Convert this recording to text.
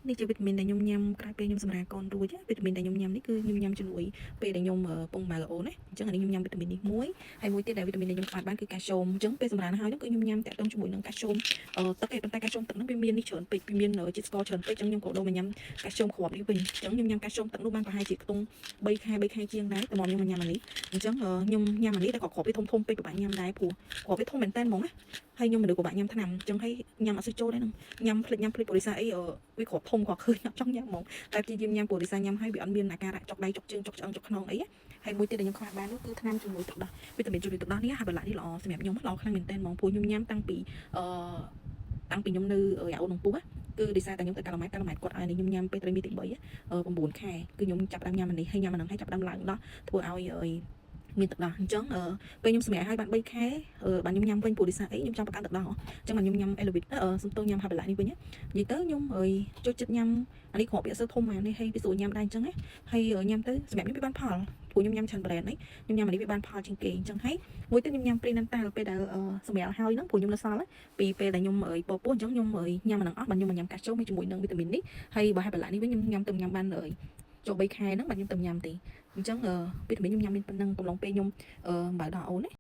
នេះជាវីតាមីនដែលខ្ញុំញ៉ាំក្រោយពេលខ្ញុំសម្រាលកូនរួចវីតាមីនដែលខ្ញុំញ៉ាំនេះគឺខ្ញុំញ៉ាំជំនួយពេលដែលខ្ញុំពងម៉ៅល្អណាអញ្ចឹងអានេះខ្ញុំញ៉ាំវីតាមីននេះមួយហើយមួយទៀតដែលវីតាមីនដែលខ្ញុំខ្វះបានគឺកាល់ស្យូមអញ្ចឹងពេលសម្រាលហើយហ្នឹងគឺខ្ញុំញ៉ាំតាក់ទងជាមួយនឹងកាល់ស្យូមទឹកឯប៉ុន្តែកាល់ស្យូមទឹកហ្នឹងវាមាននេះច្រើនពេកវាមានជាតិស្ករច្រើនពេកអញ្ចឹងខ្ញុំក៏ដូរមកញ៉ាំកាល់ស្យូមគ្រាប់នេះវិញអញ្ចឹងខ្ញុំញ៉ាំកាល់ស្យូមទឹកនោះបានប្រហែលជាខ្ទង់3 ខែជាងដែរតែមកខ្ញុំមកញ៉ាំអានេះអញ្ចឹងខ្ញុំញ៉ាំអានេះតែក៏គ្រាប់វាធំពេកពិបាកញ៉ាំដែរព្រោះគ្រាប់វាធំមែនតើហ្មងណាហើយខ្ញុំមិនដឹងពិបាកញ៉ាំថ្នាំអញ្ចឹងហើយញ៉ាំអត់សូវចូលដែរហ្នឹងញ៉ាំភ្លេចព្រោះដោយសារអីវាគ្រាប់ធំក៏ឃើញអត់ចង់ញ៉ាំហ្មងតែព្យាយាមញ៉ាំព្រោះដោយសារញ៉ាំហើយវាអត់មានអាការៈចុកដៃចុកជើងចុកឆ្អឹងចុកខ្នងអីហើយមួយទៀតដែលខ្ញុំខ្វះបាននោះគឺថ្នាំជំនួយទឹកដោះវីតាមីនជំនួយទឹកដោះនេះហាបឡានេះល្អសម្រាប់ខ្ញុំល្អខ្លាំងមែនតើហ្មងព្រោះខ្ញុំញ៉ាំតាំងពីខ្ញុំនៅយ៉ាអូនក្នុងពោះគឺដោយសារតែខ្ញុំទៅកាឡម៉ែតគាត់ឲ្យខ្ញុំញ៉ាំពេលត្រីមីទី3 9 ខែគឺខ្ញុំចាប់ផ្ដើមញ៉ាំអានេះហើយញ៉ាំអាហ្នឹងហើយចាប់ផ្ដើមឡើងដោះធ្វើឲ្យមានទឹកដោះអញ្ចឹងពេលខ្ញុំសម្រាប់ឲ្យបាន3 ខែបានខ្ញុំញ៉ាំវិញព្រោះដោយសារអីខ្ញុំចង់បង្កើនទឹកដោះអញ្ចឹងបានខ្ញុំញ៉ាំ Elevit សំទោញញ៉ាំ Habala នេះវិញនិយាយទៅខ្ញុំចូលចិត្តញ៉ាំអានេះគ្រាប់វាអត់សូវធំអានេះហើយវាស្រួលញ៉ាំដែរអញ្ចឹងហើយញ៉ាំទៅសម្រាប់ខ្ញុំវាបានផលព្រោះខ្ញុំញ៉ាំច្រើន brand នេះខ្ញុំញ៉ាំអានេះវាបានផលជាងគេអញ្ចឹងហើយមួយទៀតខ្ញុំញ៉ាំ Prenatal ពេលដែលសម្រាប់ហើយហ្នឹងព្រោះខ្ញុំនៅសល់ពីពេលដែលខ្ញុំពពោះអញ្ចឹងខ្ញុំញ៉ាំអាហ្នឹងអស់បានខ្ញុំមកញ៉ាំកាល់ស្យូមជាមួយនឹងវីតាមីននេះហើយបើ Habala នេះវិញខ្ញុំញ៉ាំទៅញ៉ាំបានចូល3 ខែហ្នឹងបាទខ្ញុំទៅញ៉ាំទេអញ្ចឹងវីតាមីនខ្ញុំញ៉ាំមានប៉ុណ្ណឹងកំឡុងពេលខ្ញុំបើដល់អូនណា